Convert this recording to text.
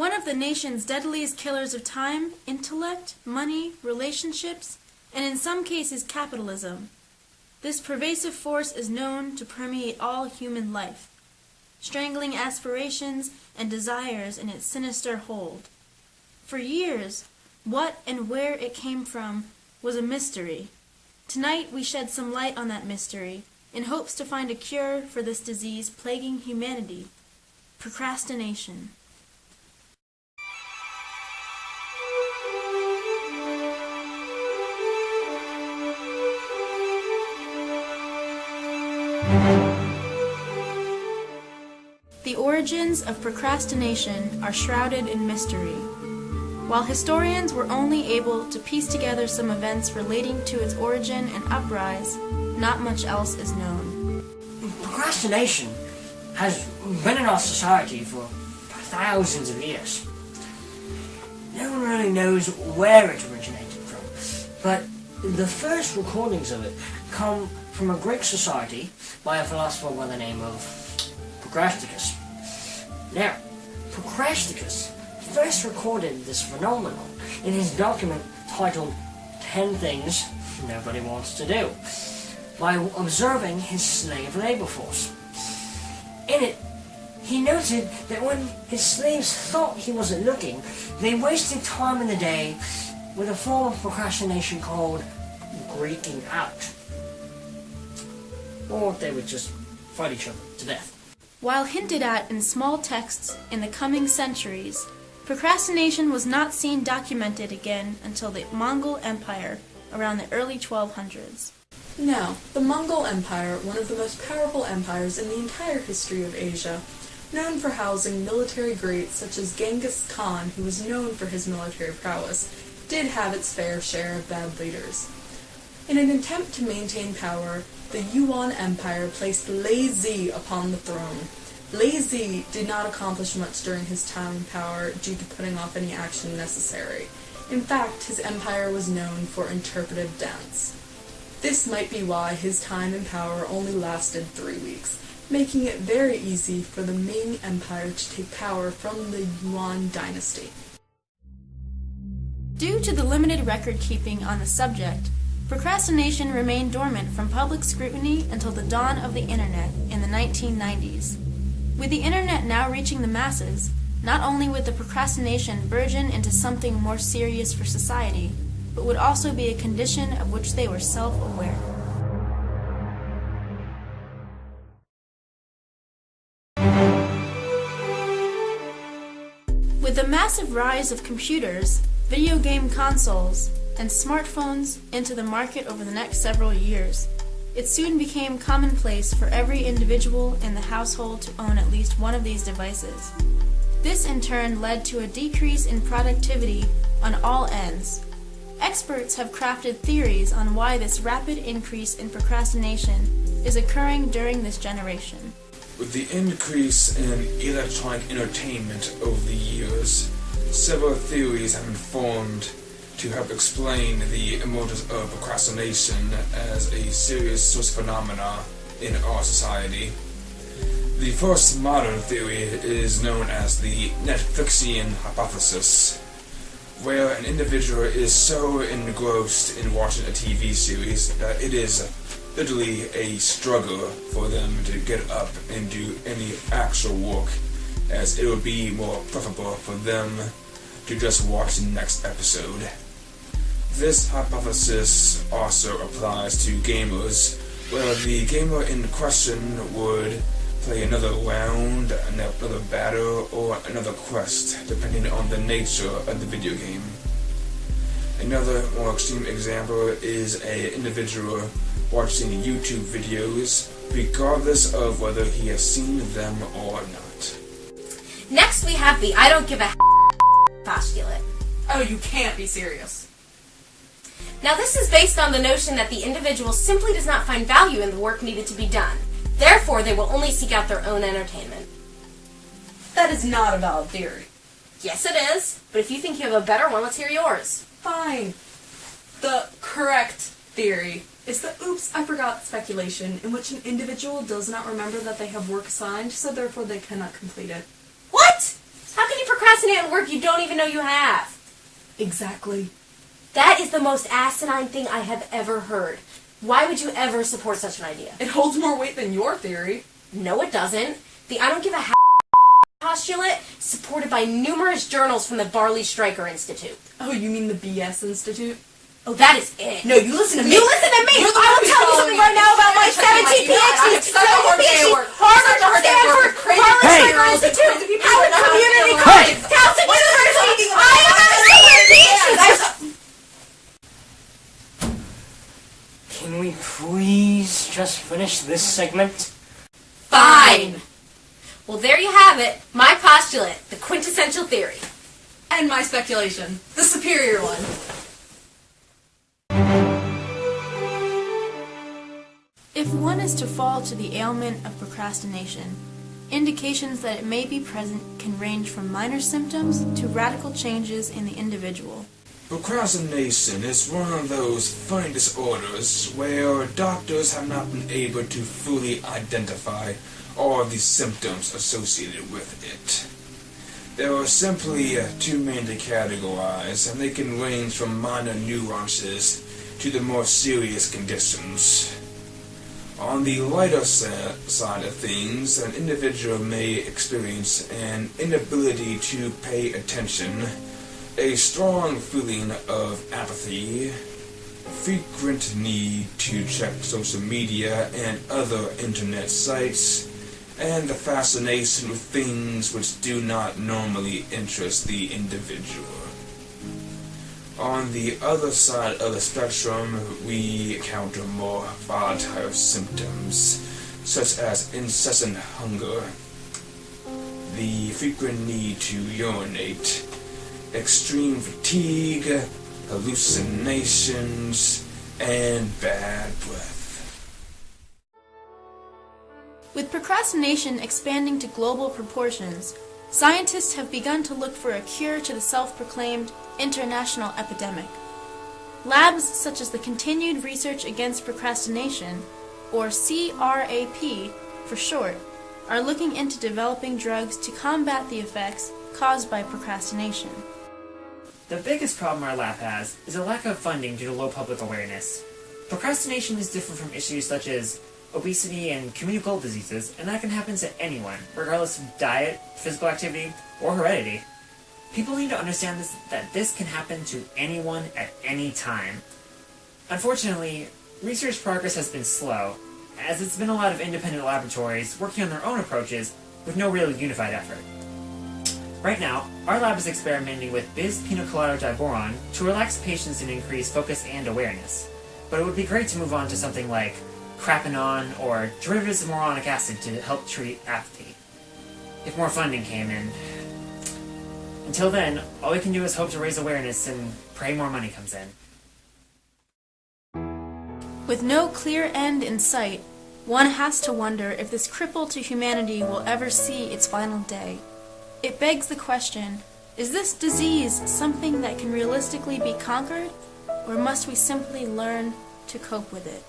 one of the nation's deadliest killers of time, intellect, money, relationships, and in some cases capitalism. This pervasive force is known to permeate all human life, strangling aspirations and desires in its sinister hold. For years, what and where it came from was a mystery. Tonight we shed some light on that mystery in hopes to find a cure for this disease plaguing humanity: procrastination. The origins of procrastination are shrouded in mystery. While historians were only able to piece together some events relating to its origin and uprise, not much else is known. Procrastination has been in our society for thousands of years. No one really knows where it originated from, but the first recordings of it come from a Greek society by a philosopher by the name of Procrastination. Now, Procrastination first recorded this phenomenon in his document titled 10 Things Nobody Wants to Do, by observing his slave labor force. In it, he noted that when his slaves thought he wasn't looking, they wasted time in the day with a form of procrastination called Greeking out. Or they would just fight each other to death. While hinted at in small texts in the coming centuries, procrastination was not seen documented again until the Mongol Empire around the early 1200s. Now, the Mongol Empire, one of the most powerful empires in the entire history of Asia, known for housing military greats such as Genghis Khan, who was known for his military prowess, did have its fair share of bad leaders. In an attempt to maintain power, the Yuan Empire placed Lei Zi upon the throne. Lei Zi did not accomplish much during his time in power due to putting off any action necessary. In fact, his empire was known for interpretive dance. This might be why his time in power only lasted 3 weeks, making it very easy for the Ming Empire to take power from the Yuan dynasty. Due to the limited record-keeping on the subject, procrastination remained dormant from public scrutiny until the dawn of the Internet in the 1990s. With the Internet now reaching the masses, not only would the procrastination burgeon into something more serious for society, but would also be a condition of which they were self-aware. With the massive rise of computers, video game consoles, and smartphones into the market over the next several years, it soon became commonplace for every individual in the household to own at least one of these devices. This in turn led to a decrease in productivity on all ends. Experts have crafted theories on why this rapid increase in procrastination is occurring during this generation. With the increase in electronic entertainment over the years, several theories have been formed to help explain the emergence of procrastination as a serious social phenomena in our society. The first modern theory is known as the Netflixian hypothesis, where an individual is so engrossed in watching a TV series that it is literally a struggle for them to get up and do any actual work, as it would be more preferable for them to just watch the next episode. This hypothesis also applies to gamers, where the gamer in question would play another round, another battle, or another quest, depending on the nature of the video game. Another more extreme example is an individual watching YouTube videos, regardless of whether he has seen them or not. Next we have the I don't give a postulate. Oh, you can't be serious. Now this is based on the notion that the individual simply does not find value in the work needed to be done. Therefore, they will only seek out their own entertainment. That is not a valid theory. Yes, it is. But if you think you have a better one, let's hear yours. Fine. The correct theory is the oops, I forgot speculation, in which an individual does not remember that they have work assigned, so therefore they cannot complete it. What? How can you procrastinate on important work you don't even know you have. Exactly. That is the most asinine thing I have ever heard. Why would you ever support such an idea? It holds more weight than your theory. No, it doesn't. The I don't give a postulate, supported by numerous journals from the Barley Stryker Institute. Oh, you mean the BS Institute? Oh, that is it. No, you listen to me. You listen to me! You're the I one will who's tell you calling something me. right now about my You're such a 17 hard day PhDs, at work. Such a hard day at work. Harvard, Such a hard day at Stanford, work. Crazy Barley Hey. Stryker girls, Institute, crazy people Howard that know how to Community feel College, alive. Towson What are you University. talking I about? am a PhDs! Can we please just finish this segment? Fine. Well, there you have it. My postulate, the quintessential theory. And my speculation. The superior one. If one is to fall to the ailment of procrastination, indications that it may be present can range from minor symptoms to radical changes in the individual. Procrastination is one of those funny disorders where doctors have not been able to fully identify all of the symptoms associated with it. There are simply too many to categorize, and they can range from minor nuances to the more serious conditions. On the lighter side of things, an individual may experience an inability to pay attention, a strong feeling of apathy, frequent need to check social media and other internet sites, and the fascination with things which do not normally interest the individual. On the other side of the spectrum, we encounter more volatile symptoms, such as incessant hunger, the frequent need to urinate, extreme fatigue, hallucinations, and bad breath. With procrastination expanding to global proportions, scientists have begun to look for a cure to the self-proclaimed international epidemic. Labs such as the Continued Research Against Procrastination, or CRAP for short, are looking into developing drugs to combat the effects caused by procrastination. The biggest problem our lab has is a lack of funding due to low public awareness. Procrastination is different from issues such as obesity and communicable diseases, and that can happen to anyone, regardless of diet, physical activity, or heredity. People need to understand that this can happen to anyone at any time. Unfortunately, research progress has been slow, as it's been a lot of independent laboratories working on their own approaches with no real unified effort. Right now, our lab is experimenting with bis-pinocolado-diboron to relax patients and increase focus and awareness. But it would be great to move on to something like crapanon or derivatives of moronic acid to help treat apathy, if more funding came in. Until then, all we can do is hope to raise awareness and pray more money comes in. With no clear end in sight, one has to wonder if this cripple to humanity will ever see its final day. It begs the question, is this disease something that can realistically be conquered, or must we simply learn to cope with it?